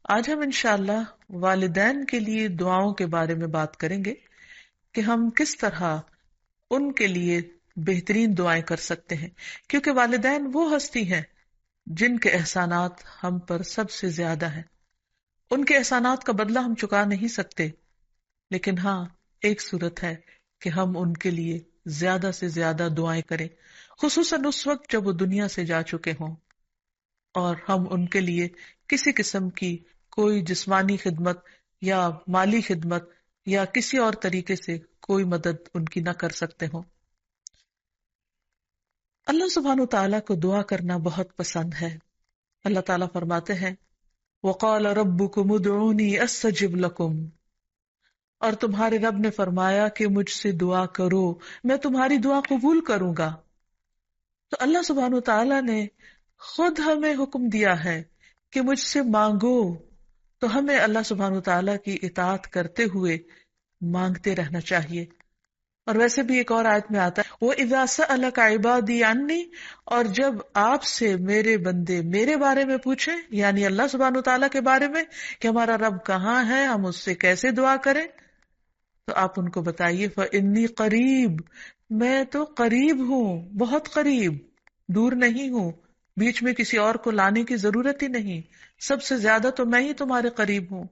آج ہم انشاءاللہ والدین کے لیے دعاؤں کے بارے میں بات کریں گے کہ ہم کس طرح ان کے لیے بہترین دعائیں کر سکتے ہیں، کیونکہ والدین وہ ہستی ہیں جن کے احسانات ہم پر سب سے زیادہ ہیں۔ ان کے احسانات کا بدلہ ہم چکا نہیں سکتے، لیکن ہاں، ایک صورت ہے کہ ہم ان کے لیے زیادہ سے زیادہ دعائیں کریں، خصوصاً اس وقت جب وہ دنیا سے جا چکے ہوں اور ہم ان کے لیے کسی قسم کی کوئی جسمانی خدمت یا مالی خدمت یا کسی اور طریقے سے کوئی مدد ان کی نہ کر سکتے ہوں۔ اللہ سبحانہ تعالیٰ کو دعا کرنا بہت پسند ہے۔ اللہ تعالیٰ فرماتے ہیں وَقَالَ رَبُّكُمُ ادْعُونِي أَسْتَجِبْ لَكُمْ، اور تمہارے رب نے فرمایا کہ مجھ سے دعا کرو، میں تمہاری دعا قبول کروں گا۔ تو اللہ سبحانہ تعالیٰ نے خود ہمیں حکم دیا ہے کہ مجھ سے مانگو، تو ہمیں اللہ سبحانہ تعالیٰ کی اطاعت کرتے ہوئے مانگتے رہنا چاہیے۔ اور ویسے بھی ایک اور آیت میں آتا ہے وَإِذَا سَأَلَكَ عِبَادِي عَنِّي، اور جب آپ سے میرے بندے میرے بارے میں پوچھیں، یعنی اللہ سبحانہ تعالیٰ کے بارے میں کہ ہمارا رب کہاں ہے، ہم اس سے کیسے دعا کریں، تو آپ ان کو بتائیے فَإِنِّي قریب، میں تو قریب ہوں، بہت قریب، دور نہیں ہوں، بیچ میں کسی اور کو لانے کی ضرورت ہی نہیں، سب سے زیادہ تو میں ہی تمہارے قریب ہوں۔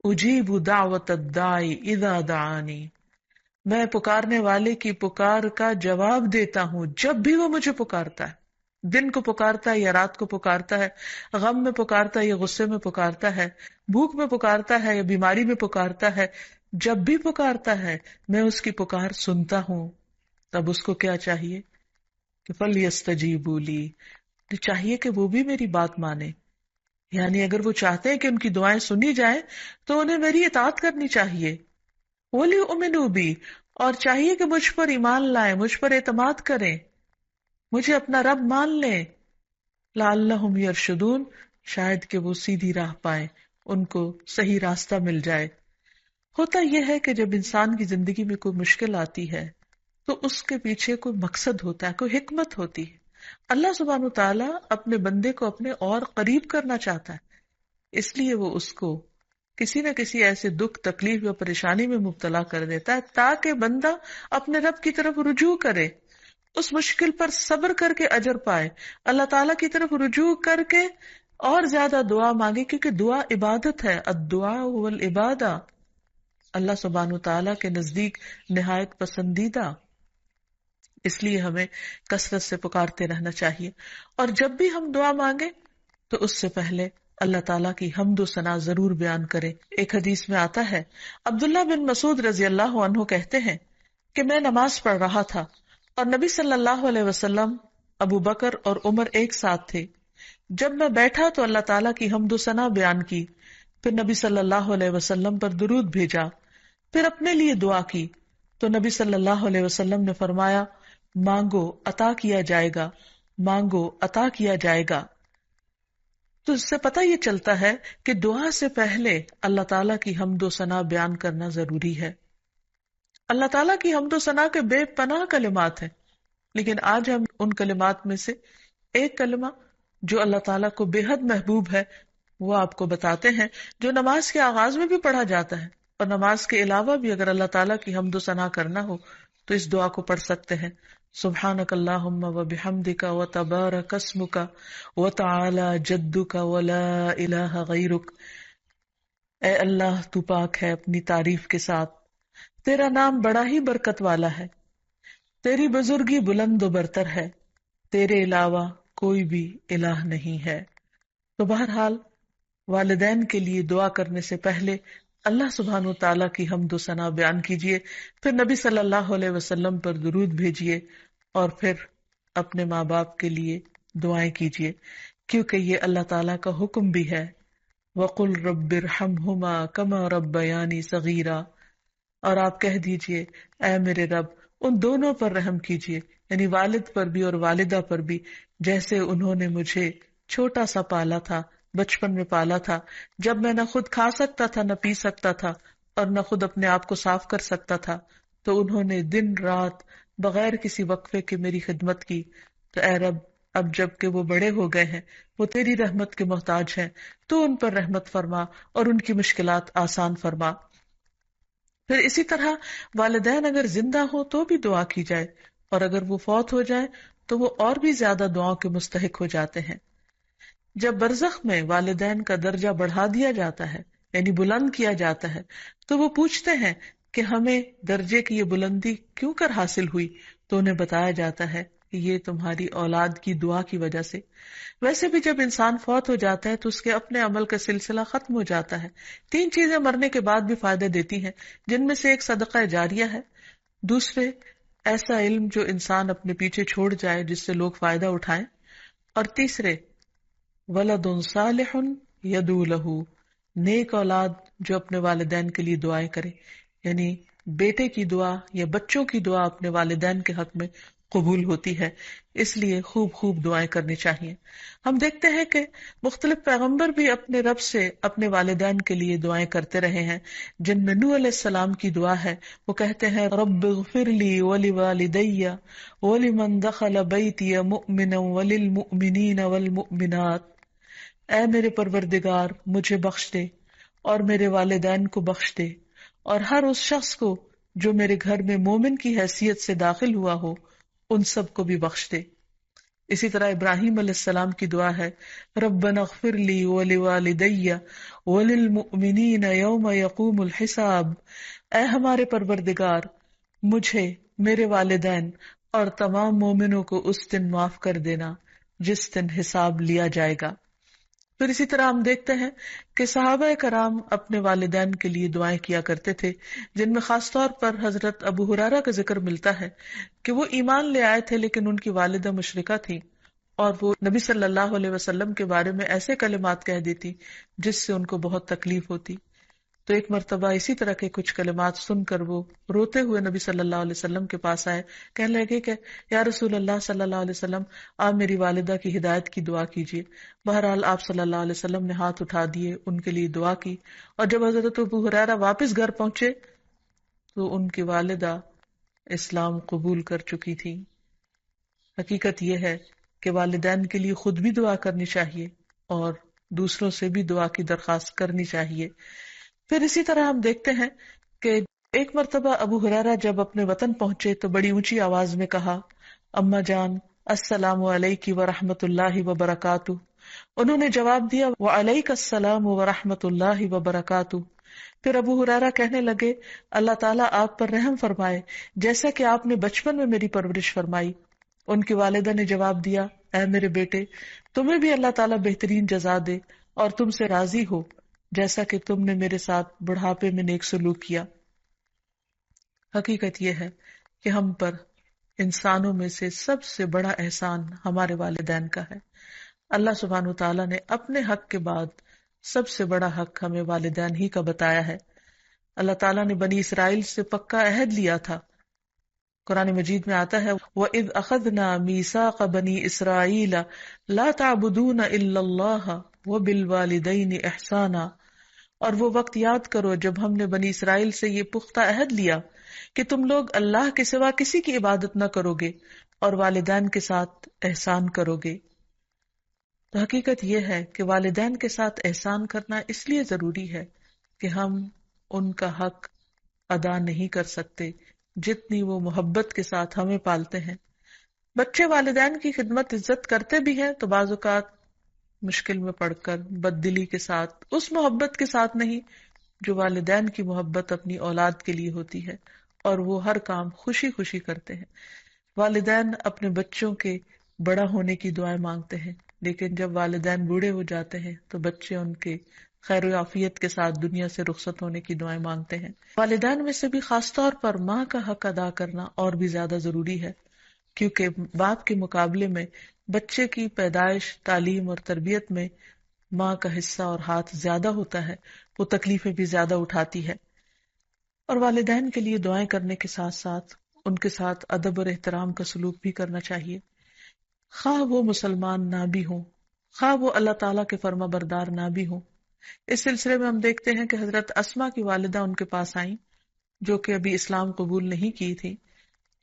اجیب دعوت الداعی اذا دعانی، میں پکارنے والے کی پکار کا جواب دیتا ہوں جب بھی وہ مجھے پکارتا ہے، دن کو پکارتا ہے یا رات کو پکارتا ہے، غم میں پکارتا ہے یا غصے میں پکارتا ہے، بھوک میں پکارتا ہے یا بیماری میں پکارتا ہے، جب بھی پکارتا ہے میں اس کی پکار سنتا ہوں۔ تب اس کو کیا چاہیے کہ فَلْيَسْتَجِيبُوا لِي، چاہیے کہ وہ بھی میری بات مانے، یعنی اگر وہ چاہتے ہیں کہ ان کی دعائیں سنی جائیں تو انہیں میری اطاعت کرنی چاہیے۔ وَلْيُؤْمِنُوا بِي، اور چاہیے کہ مجھ پر ایمان لائیں، مجھ پر اعتماد کریں، مجھے اپنا رب مان لیں، لعلہم یرشدون، شاید کہ وہ سیدھی راہ پائیں، ان کو صحیح راستہ مل جائے۔ ہوتا یہ ہے کہ جب انسان کی زندگی میں کوئی مشکل آتی ہے تو اس کے پیچھے کوئی مقصد ہوتا ہے، کوئی حکمت ہوتی ہے۔ اللہ سبحانہ تعالیٰ اپنے بندے کو اپنے اور قریب کرنا چاہتا ہے، اس لیے وہ اس کو کسی نہ کسی ایسے دکھ، تکلیف یا پریشانی میں مبتلا کر دیتا ہے تاکہ بندہ اپنے رب کی طرف رجوع کرے، اس مشکل پر صبر کر کے اجر پائے، اللہ تعالیٰ کی طرف رجوع کر کے اور زیادہ دعا مانگے، کیونکہ دعا عبادت ہے، الدعاء هو العبادہ، اللہ سبحانہ تعالیٰ کے نزدیک نہایت پسندیدہ، اس لیے ہمیں کثرت سے پکارتے رہنا چاہیے۔ اور جب بھی ہم دعا مانگے تو اس سے پہلے اللہ تعالیٰ کی حمد و ثنا ضرور بیان کریں۔ ایک حدیث میں آتا ہے عبداللہ بن مسعود رضی اللہ عنہ کہتے ہیں کہ میں نماز پڑھ رہا تھا اور نبی صلی اللہ علیہ وسلم، ابو بکر اور عمر ایک ساتھ تھے۔ جب میں بیٹھا تو اللہ تعالیٰ کی حمد و ثنا بیان کی، پھر نبی صلی اللہ علیہ وسلم پر درود بھیجا، پھر اپنے لیے دعا کی تو نبی صلی اللہ علیہ وسلم نے فرمایا مانگو عطا کیا جائے گا، مانگو عطا کیا جائے گا۔ تو اس سے پتہ یہ چلتا ہے کہ دعا سے پہلے اللہ تعالیٰ کی حمد و ثنا بیان کرنا ضروری ہے۔ اللہ تعالیٰ کی حمد و ثنا کے بے پناہ کلمات ہیں، لیکن آج ہم ان کلمات میں سے ایک کلمہ جو اللہ تعالیٰ کو بے حد محبوب ہے وہ آپ کو بتاتے ہیں، جو نماز کے آغاز میں بھی پڑھا جاتا ہے، اور نماز کے علاوہ بھی اگر اللہ تعالیٰ کی حمد و ثنا کرنا ہو تو اس دعا کو پڑھ سکتے ہیں۔ سبحانک اللہم و بحمدک و تبارک اسمک و تعالی جدک و لا الہ غیرک، اے اللہ تو پاک ہے اپنی تعریف کے ساتھ، تیرا نام بڑا ہی برکت والا ہے، تیری بزرگی بلند و برتر ہے، تیرے علاوہ کوئی بھی الہ نہیں ہے۔ تو بہرحال والدین کے لیے دعا کرنے سے پہلے اللہ سبحانہ تعالیٰ کی حمد و ثنا بیان کیجیے، پھر نبی صلی اللہ علیہ وسلم پر درود بھیجیے، اور پھر اپنے ماں باپ کے لیے دعائیں کیجیے، کیونکہ یہ اللہ تعالیٰ کا حکم بھی ہے وَقُلْ رَبِّ ارْحَمْهُمَا كَمَا رَبَّيَانِي صَغِيرًا، اور آپ کہہ دیجئے اے میرے رب ان دونوں پر رحم کیجیے، یعنی والد پر بھی اور والدہ پر بھی، جیسے انہوں نے مجھے چھوٹا سا پالا تھا، بچپن میں پالا تھا، جب میں نہ خود کھا سکتا تھا نہ پی سکتا تھا اور نہ خود اپنے آپ کو صاف کر سکتا تھا، تو انہوں نے دن رات بغیر کسی وقفے کے میری خدمت کی، تو اے رب اب جب کہ وہ بڑے ہو گئے ہیں، وہ تیری رحمت کے محتاج ہیں، تو ان پر رحمت فرما اور ان کی مشکلات آسان فرما۔ پھر اسی طرح والدین اگر زندہ ہو تو بھی دعا کی جائے، اور اگر وہ فوت ہو جائے تو وہ اور بھی زیادہ دعاؤں کے مستحق ہو جاتے ہیں۔ جب برزخ میں والدین کا درجہ بڑھا دیا جاتا ہے، یعنی بلند کیا جاتا ہے، تو وہ پوچھتے ہیں کہ ہمیں درجے کی یہ بلندی کیوں کر حاصل ہوئی؟ تو انہیں بتایا جاتا ہے کہ یہ تمہاری اولاد کی دعا کی وجہ سے۔ ویسے بھی جب انسان فوت ہو جاتا ہے تو اس کے اپنے عمل کا سلسلہ ختم ہو جاتا ہے۔ تین چیزیں مرنے کے بعد بھی فائدہ دیتی ہیں، جن میں سے ایک صدقہ جاریہ ہے، دوسرے ایسا علم جو انسان اپنے پیچھے چھوڑ جائے جس سے لوگ فائدہ اٹھائیں، اور تیسرے ولد صالح یدعو لہ، نیک اولاد جو اپنے والدین کے لیے دعائیں کرے، یعنی بیٹے کی دعا یا بچوں کی دعا اپنے والدین کے حق میں قبول ہوتی ہے، اس لیے خوب خوب دعائیں کرنی چاہیے۔ ہم دیکھتے ہیں کہ مختلف پیغمبر بھی اپنے رب سے اپنے والدین کے لیے دعائیں کرتے رہے ہیں، جن میں نوح علیہ السلام کی دعا ہے۔ وہ کہتے ہیں رب اغفر لی ولوالدی ولمن دخل بیتی مؤمنا وللمؤمنین والمؤمنات، اے میرے پروردگار مجھے بخش دے اور میرے والدین کو بخش دے، اور ہر اس شخص کو جو میرے گھر میں مومن کی حیثیت سے داخل ہوا ہو ان سب کو بھی بخش دے۔ اسی طرح ابراہیم علیہ السلام کی دعا ہے ربنا اغفر لی ولوالدی وللمؤمنین یوم یقوم الحساب، اے ہمارے پروردگار مجھے، میرے والدین اور تمام مومنوں کو اس دن معاف کر دینا جس دن حساب لیا جائے گا۔ پھر اسی طرح ہم دیکھتے ہیں کہ صحابہ کرام اپنے والدین کے لیے دعائیں کیا کرتے تھے، جن میں خاص طور پر حضرت ابو ہریرہ کا ذکر ملتا ہے کہ وہ ایمان لے آئے تھے لیکن ان کی والدہ مشرکہ تھی، اور وہ نبی صلی اللہ علیہ وسلم کے بارے میں ایسے کلمات کہہ دیتی جس سے ان کو بہت تکلیف ہوتی۔ تو ایک مرتبہ اسی طرح کے کچھ کلمات سن کر وہ روتے ہوئے نبی صلی اللہ علیہ وسلم کے پاس آئے، کہنے لگے کہ یا رسول اللہ صلی اللہ علیہ وسلم، آپ میری والدہ کی ہدایت کی دعا کیجیے۔ بہرحال آپ صلی اللہ علیہ وسلم نے ہاتھ اٹھا دیے، ان کے لیے دعا کی، اور جب حضرت ابو ہریرہ واپس گھر پہنچے تو ان کی والدہ اسلام قبول کر چکی تھی۔ حقیقت یہ ہے کہ والدین کے لیے خود بھی دعا کرنی چاہیے اور دوسروں سے بھی دعا کی درخواست کرنی چاہیے۔ پھر اسی طرح ہم دیکھتے ہیں کہ ایک مرتبہ ابو ہریرہ جب اپنے وطن پہنچے تو بڑی اونچی آواز میں کہا اماں جان السلام علیکی ورحمۃ اللہ وبرکاتہ۔ انہوں نے جواب دیا وعلیک السلام ورحمۃ اللہ وبرکاتہ۔ پھر ابو ہریرہ کہنے لگے اللہ تعالیٰ آپ پر رحم فرمائے جیسا کہ آپ نے بچپن میں میری پرورش فرمائی۔ ان کی والدہ نے جواب دیا اے میرے بیٹے، تمہیں بھی اللہ تعالیٰ بہترین جزا دے اور تم سے راضی ہو جیسا کہ تم نے میرے ساتھ بڑھاپے میں نیک سلوک کیا۔ حقیقت یہ ہے کہ ہم پر انسانوں میں سے سب سے بڑا احسان ہمارے والدین کا ہے۔ اللہ سبحانہ وتعالیٰ نے اپنے حق کے بعد سب سے بڑا حق ہمیں والدین ہی کا بتایا ہے۔ اللہ تعالیٰ نے بنی اسرائیل سے پکا عہد لیا تھا۔ قرآن مجید میں آتا ہے وَإِذْ أَخَذْنَا مِيثَاقَ بَنِي إِسْرَائِيلَ لَا تَعْبُدُونَ إِلَّا اللَّهَ وَبِالْوَالِدَيْنِ إِحْسَانًا، اور وہ وقت یاد کرو جب ہم نے بنی اسرائیل سے یہ پختہ عہد لیا کہ تم لوگ اللہ کے سوا کسی کی عبادت نہ کرو گے اور والدین کے ساتھ احسان کرو گے۔ تو حقیقت یہ ہے کہ والدین کے ساتھ احسان کرنا اس لیے ضروری ہے کہ ہم ان کا حق ادا نہیں کر سکتے جتنی وہ محبت کے ساتھ ہمیں پالتے ہیں۔ بچے والدین کی خدمت عزت کرتے بھی ہیں تو بعض اوقات مشکل میں پڑ کر بد دلی کے ساتھ، اس محبت کے ساتھ نہیں جو والدین کی محبت اپنی اولاد کے لیے ہوتی ہے، اور وہ ہر کام خوشی خوشی کرتے ہیں۔ والدین اپنے بچوں کے بڑا ہونے کی دعائیں مانگتے ہیں، لیکن جب والدین بوڑھے ہو جاتے ہیں تو بچے ان کے خیر و عافیت کے ساتھ دنیا سے رخصت ہونے کی دعائیں مانگتے ہیں۔ والدین میں سے بھی خاص طور پر ماں کا حق ادا کرنا اور بھی زیادہ ضروری ہے، کیونکہ باپ کے مقابلے میں بچے کی پیدائش، تعلیم اور تربیت میں ماں کا حصہ اور ہاتھ زیادہ ہوتا ہے، وہ تکلیفیں بھی زیادہ اٹھاتی ہے۔ اور والدین کے لیے دعائیں کرنے کے ساتھ ساتھ ان کے ساتھ ادب اور احترام کا سلوک بھی کرنا چاہیے، خواہ وہ مسلمان نہ بھی ہوں، خواہ وہ اللہ تعالیٰ کے فرما بردار نہ بھی ہوں۔ اس سلسلے میں ہم دیکھتے ہیں کہ حضرت اسما کی والدہ ان کے پاس آئیں جو کہ ابھی اسلام قبول نہیں کی تھی،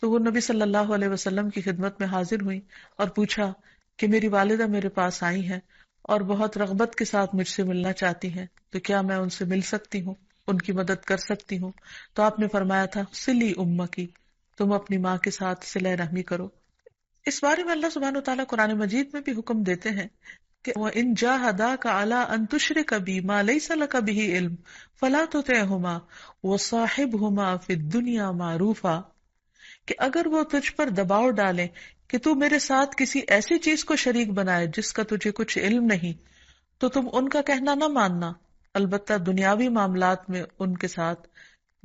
تو وہ نبی صلی اللہ علیہ وسلم کی خدمت میں حاضر ہوئیں اور پوچھا کہ میری والدہ میرے پاس آئی ہیں اور بہت رغبت کے ساتھ مجھ سے ملنا چاہتی ہیں، تو کیا میں ان سے مل سکتی ہوں، ان کی مدد کر سکتی ہوں؟ تو آپ نے فرمایا تھا سلی امہ کی، تم اپنی ماں کے ساتھ صلہ رحمی کرو۔ اس بارے میں اللہ سبحانہ وتعالیٰ قرآن مجید میں بھی حکم دیتے ہیں کہ وَإِن جَاهَدَاكَ عَلَىٰ أَن تُشْرِكَ بِي مَا لَيْسَ لَكَ بِهِ عِلْمٌ فَلَا تُطِعْهُمَا وَصَاحِبْهُمَا فِي الدُّنْيَا مَعْرُوفًا، کہ اگر وہ تجھ پر دباؤ ڈالیں کہ تو میرے ساتھ کسی ایسی چیز کو شریک بنائے جس کا تجھے کچھ علم نہیں، تو تم ان کا کہنا نہ ماننا، البتہ دنیاوی معاملات میں ان کے ساتھ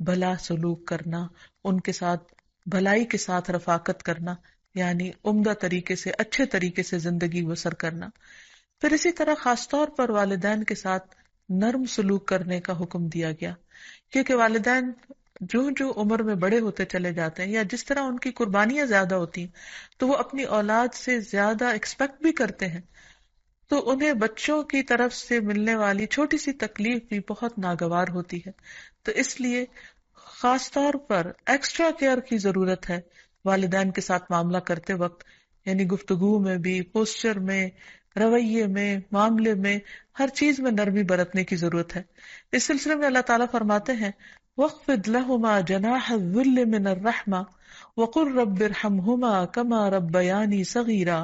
بھلا سلوک کرنا، ان کے ساتھ بھلائی کے ساتھ رفاقت کرنا، یعنی عمدہ طریقے سے اچھے طریقے سے زندگی بسر کرنا۔ پھر اسی طرح خاص طور پر والدین کے ساتھ نرم سلوک کرنے کا حکم دیا گیا، کیونکہ والدین جو عمر میں بڑے ہوتے چلے جاتے ہیں یا جس طرح ان کی قربانیاں زیادہ ہوتی ہیں تو وہ اپنی اولاد سے زیادہ ایکسپیکٹ بھی کرتے ہیں، تو انہیں بچوں کی طرف سے ملنے والی چھوٹی سی تکلیف بھی بہت ناگوار ہوتی ہے، تو اس لیے خاص طور پر ایکسٹرا کیئر کی ضرورت ہے والدین کے ساتھ معاملہ کرتے وقت، یعنی گفتگو میں بھی، پوسچر میں، رویے میں، معاملے میں، ہر چیز میں نرمی برتنے کی ضرورت ہے۔ اس سلسلے میں اللہ تعالیٰ فرماتے ہیں وَاخْفِضْ لَهُمَا جَنَاحَ الذُّلِّ مِنَ الرَّحْمَةِ وَقُلْ رَبِّ ارْحَمْهُمَا كَمَا رَبَّيَانِي صَغِيرًا،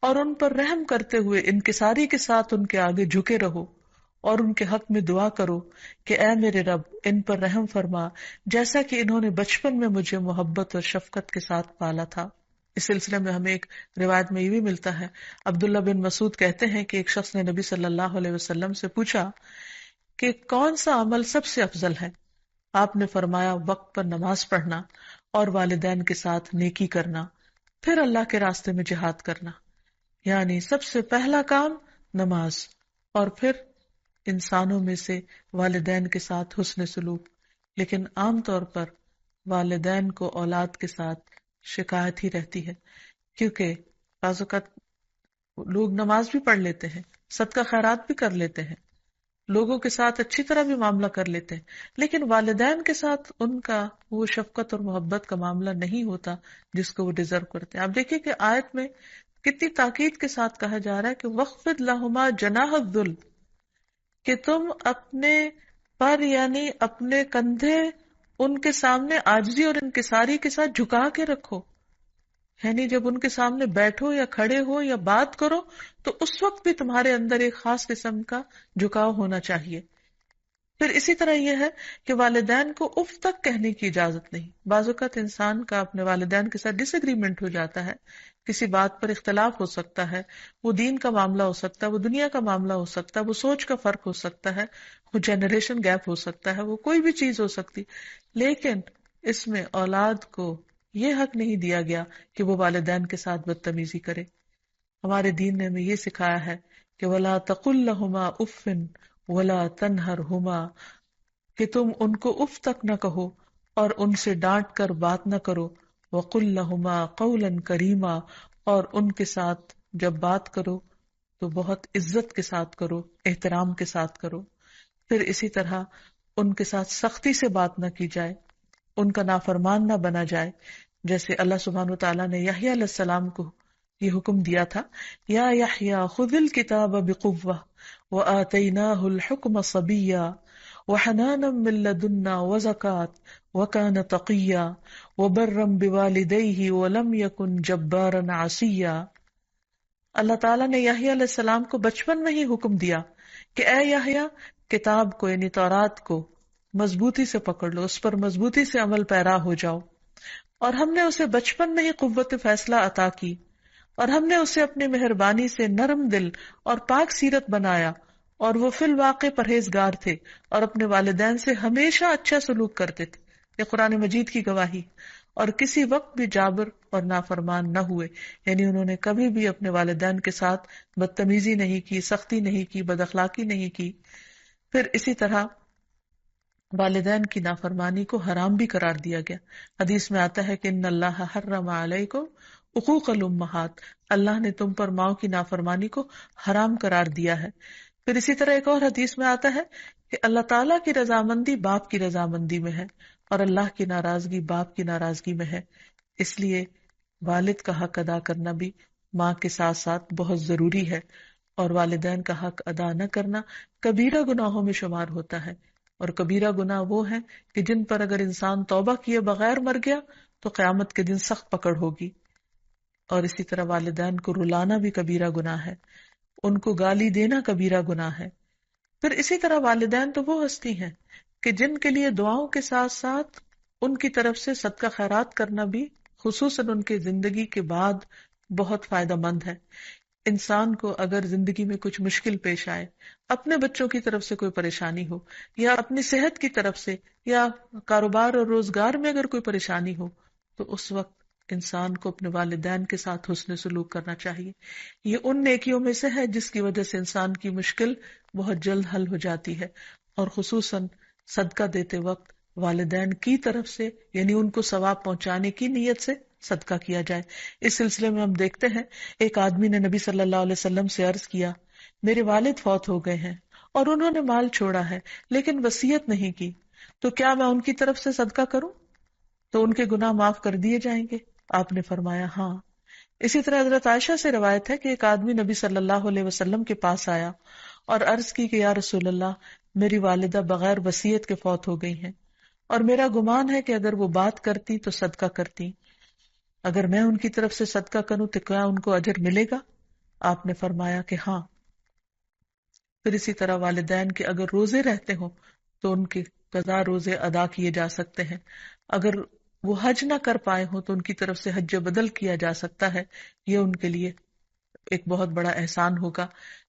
اور ان پر رحم کرتے ہوئے انکساری کے ساتھ ان کے آگے جھکے رہو اور ان کے حق میں دعا کرو کہ اے میرے رب ان پر رحم فرما جیسا کہ انہوں نے بچپن میں مجھے محبت اور شفقت کے ساتھ پالا تھا۔ اس سلسلے میں ہمیں ایک روایت میں یہ بھی ملتا ہے، عبداللہ بن مسعود کہتے ہیں کہ ایک شخص نے نبی صلی اللہ علیہ وسلم سے پوچھا کہ کون سا عمل سب سے افضل ہے؟ آپ نے فرمایا وقت پر نماز پڑھنا اور والدین کے ساتھ نیکی کرنا، پھر اللہ کے راستے میں جہاد کرنا، یعنی سب سے پہلا کام نماز، اور پھر انسانوں میں سے والدین کے ساتھ حسن سلوک۔ لیکن عام طور پر والدین کو اولاد کے ساتھ شکایت ہی رہتی ہے، کیونکہ بعض اوقات لوگ نماز بھی پڑھ لیتے ہیں، صدقہ خیرات بھی کر لیتے ہیں، لوگوں کے ساتھ اچھی طرح بھی معاملہ کر لیتے ہیں، لیکن والدین کے ساتھ ان کا وہ شفقت اور محبت کا معاملہ نہیں ہوتا جس کو وہ ڈیزرو کرتے ہیں۔ آپ دیکھیں کہ آیت میں کتنی تاکید کے ساتھ کہا جا رہا ہے کہ وَاخْفِضْ لَهُمَا جَنَاحَ الذُّلِّ، کہ تم اپنے پر یعنی اپنے کندھے ان کے سامنے عاجزی اور انکساری کے ساتھ جھکا کے رکھو، یعنی جب ان کے سامنے بیٹھو یا کھڑے ہو یا بات کرو تو اس وقت بھی تمہارے اندر ایک خاص قسم کا جھکاؤ ہونا چاہیے۔ پھر اسی طرح یہ ہے کہ والدین کو اف تک کہنے کی اجازت نہیں۔ بعض اوقات انسان کا اپنے والدین کے ساتھ ڈس ایگریمنٹ ہو جاتا ہے، کسی بات پر اختلاف ہو سکتا ہے، وہ دین کا معاملہ ہو سکتا ہے، وہ دنیا کا معاملہ ہو سکتا ہے، وہ سوچ کا فرق ہو سکتا ہے، وہ جنریشن گیپ ہو سکتا ہے، وہ کوئی بھی چیز ہو سکتی، لیکن اس میں اولاد کو یہ حق نہیں دیا گیا کہ وہ والدین کے ساتھ بدتمیزی کرے۔ ہمارے دین نے ہمیں یہ سکھایا ہے کہ وَلَا تَقُلْ لَهُمَا أُفٍّ وَلَا تَنْهَرْهُمَا، کہ تم ان کو اف تک نہ کہو اور ان سے ڈانٹ کر بات نہ کرو، وَقُلْ لَهُمَا قَوْلًا كَرِيمًا، اور ان کے ساتھ جب بات کرو تو بہت عزت کے ساتھ کرو، احترام کے ساتھ کرو۔ پھر اسی طرح ان کے ساتھ سختی سے بات نہ کی جائے، ان کا نافرمان نہ بنا جائے، جیسے اللہ سبحانہ وتعالیٰ نے یحییٰ علیہ السلام کو یہ حکم دیا تھا، یا یحییٰ خذ الکتاب بقوہ وآتیناہ الحکم صبیا وحنانا من لدنا وزکاة وکان تقیا وبرا بوالدیہ ولم یکن جبارا عصیا۔ اللہ تعالیٰ نے یحییٰ علیہ السلام کو بچپن میں ہی حکم دیا کہ اے یحییٰ کتاب کو یعنی تورات کو مضبوطی سے پکڑ لو، اس پر مضبوطی سے عمل پیرا ہو جاؤ، اور ہم نے اسے بچپن میں ہی قوت فیصلہ عطا کی، اور ہم نے اسے اپنی مہربانی سے نرم دل اور پاک سیرت بنایا، اور وہ فی الواقع پرہیزگار تھے اور اپنے والدین سے ہمیشہ اچھا سلوک کرتے تھے۔ یہ قرآن مجید کی گواہی، اور کسی وقت بھی جابر اور نافرمان نہ ہوئے، یعنی انہوں نے کبھی بھی اپنے والدین کے ساتھ بدتمیزی نہیں کی، سختی نہیں کی، بد اخلاقی نہیں کی۔ پھر اسی طرح والدین کی نافرمانی کو حرام بھی قرار دیا گیا۔ حدیث میں آتا ہے کہ ان اللہ حرم علیکم حقوق الامہات، اللہ نے تم پر ماؤں کی نافرمانی کو حرام قرار دیا ہے۔ پھر اسی طرح ایک اور حدیث میں آتا ہے کہ اللہ تعالیٰ کی رضامندی باپ کی رضامندی میں ہے، اور اللہ کی ناراضگی باپ کی ناراضگی میں ہے، اس لیے والد کا حق ادا کرنا بھی ماں کے ساتھ ساتھ بہت ضروری ہے، اور والدین کا حق ادا نہ کرنا کبیرہ گناہوں میں شمار ہوتا ہے، اور کبیرہ گناہ وہ ہیں کہ جن پر اگر انسان توبہ کیے بغیر مر گیا تو قیامت کے دن سخت پکڑ ہوگی۔ اور اسی طرح والدین کو رلانا بھی کبیرہ گناہ ہے، ان کو گالی دینا کبیرہ گناہ ہے۔ پھر اسی طرح والدین تو وہ ہستی ہیں کہ جن کے لیے دعاؤں کے ساتھ ساتھ ان کی طرف سے صدقہ خیرات کرنا بھی خصوصاً ان کے زندگی کے بعد بہت فائدہ مند ہے۔ انسان کو اگر زندگی میں کچھ مشکل پیش آئے، اپنے بچوں کی طرف سے کوئی پریشانی ہو، یا اپنی صحت کی طرف سے، یا کاروبار اور روزگار میں اگر کوئی پریشانی ہو، تو اس وقت انسان کو اپنے والدین کے ساتھ حسن سلوک کرنا چاہیے۔ یہ ان نیکیوں میں سے ہے جس کی وجہ سے انسان کی مشکل بہت جلد حل ہو جاتی ہے، اور خصوصاً صدقہ دیتے وقت والدین کی طرف سے، یعنی ان کو ثواب پہنچانے کی نیت سے صدقہ کیا جائے۔ اس سلسلے میں ہم دیکھتے ہیں ایک آدمی نے نبی صلی اللہ علیہ وسلم سے عرض کیا، میرے والد فوت ہو گئے ہیں اور انہوں نے مال چھوڑا ہے لیکن وصیت نہیں کی، تو کیا میں ان کی طرف سے صدقہ کروں تو ان کے گناہ معاف کر دیے جائیں گے؟ آپ نے فرمایا ہاں۔ اسی طرح حضرت عائشہ سے روایت ہے کہ ایک آدمی نبی صلی اللہ علیہ وسلم کے پاس آیا اور عرض کی کہ یا رسول اللہ، میری والدہ بغیر وصیت کے فوت ہو گئی ہیں، اور میرا گمان ہے کہ اگر وہ بات کرتی تو صدقہ کرتی، اگر میں ان کی طرف سے صدقہ کروں تو کیا ان کو اجر ملے گا؟ آپ نے فرمایا کہ ہاں۔ پھر اسی طرح والدین کے اگر روزے رہتے ہوں تو ان کے قضا روزے ادا کیے جا سکتے ہیں، اگر وہ حج نہ کر پائے ہوں تو ان کی طرف سے حج بدل کیا جا سکتا ہے، یہ ان کے لیے ایک بہت بڑا احسان ہوگا۔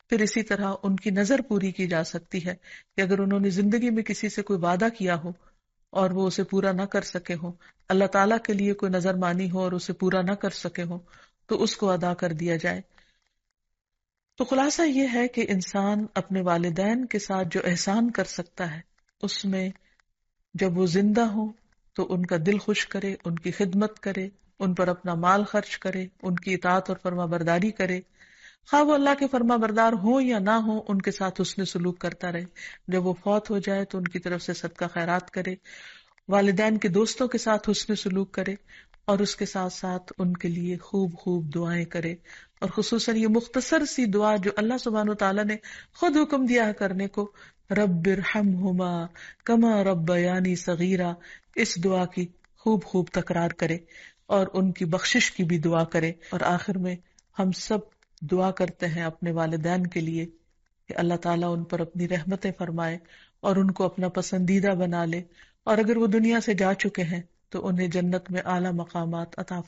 پھر اسی طرح ان کی نظر پوری کی جا سکتی ہے کہ اگر انہوں نے زندگی میں کسی سے کوئی وعدہ کیا ہو اور وہ اسے پورا نہ کر سکے ہوں، اللہ تعالیٰ کے لیے کوئی نظر مانی ہو اور اسے پورا نہ کر سکے ہوں، تو اس کو ادا کر دیا جائے۔ تو خلاصہ یہ ہے کہ انسان اپنے والدین کے ساتھ جو احسان کر سکتا ہے، اس میں جب وہ زندہ ہوں تو ان کا دل خوش کرے، ان کی خدمت کرے، ان پر اپنا مال خرچ کرے، ان کی اطاعت اور فرما برداری کرے، خواہ وہ اللہ کے فرما بردار ہوں یا نہ ہوں، ان کے ساتھ حسن سلوک کرتا رہے۔ جب وہ فوت ہو جائے تو ان کی طرف سے صدقہ خیرات کرے، والدین کے دوستوں کے ساتھ حسن سلوک کرے، اور اس کے ساتھ ساتھ ان کے لیے خوب خوب دعائیں کرے، اور خصوصاً یہ مختصر سی دعا جو اللہ سبحانہ وتعالیٰ نے خود حکم دیا ہے کرنے کو، رب ارحمہما کما ربیانی صغیرا، اس دعا کی خوب خوب تکرار کرے، اور ان کی بخشش کی بھی دعا کرے۔ اور آخر میں ہم سب دعا کرتے ہیں اپنے والدین کے لیے کہ اللہ تعالیٰ ان پر اپنی رحمتیں فرمائے اور ان کو اپنا پسندیدہ بنا لے، اور اگر وہ دنیا سے جا چکے ہیں تو انہیں جنت میں اعلیٰ مقامات عطا